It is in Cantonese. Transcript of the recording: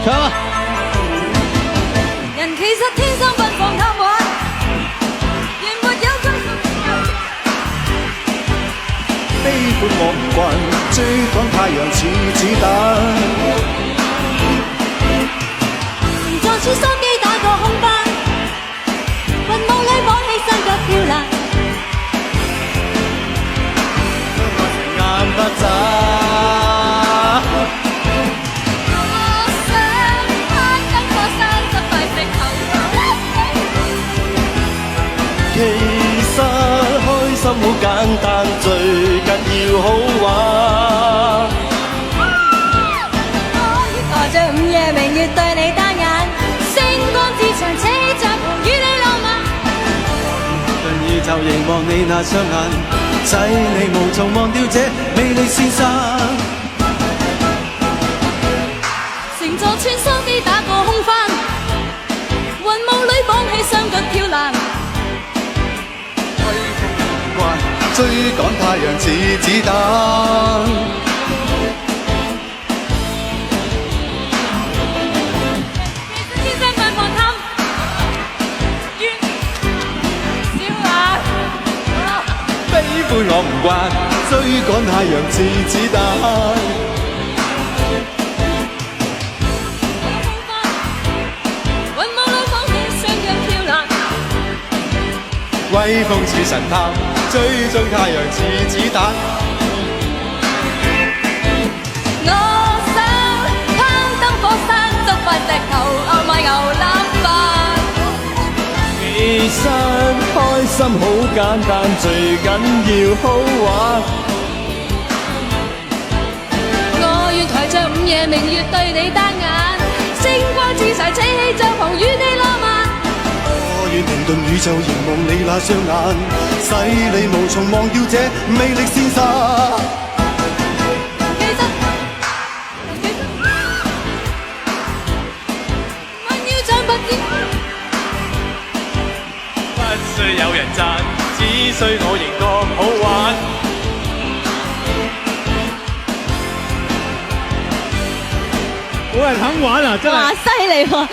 唱啊！人其實天生不放貪玩，原沒有歸屬。悲歡我唔慣，追趕太陽似子彈。再次心機打個空班，雲霧裏綁起雙腳跳欄。眼不眨。其實開心好簡單，最緊要好玩。我要抬着午夜明月對你單眼，星光之上扯起帳篷與你浪漫。頓耳就凝望你那雙眼，使你無從忘掉這美麗先生。乘坐穿梭機打個空翻，雲霧裏綁起雙腳跳欄。追趕太陽似子彈，天生快放貪，小眼。悲歡我唔慣，追趕太陽似子彈。雲霧裏綁起雙腳跳欄，威風似神探，追蹤太陽似子彈。我想攀登火山，執塊石頭賣牛腩飯。其實開心好簡單，最緊要好玩。我願抬着午夜明月對你單眼，星光之上扯起帳篷與你浪漫。我願停頓宇宙凝望你那雙眼，使你無從忘掉這魅力先生。問要像不見，不需有人讚，只需我仍覺好玩。冇人肯玩啊！真係。哇，犀利喎！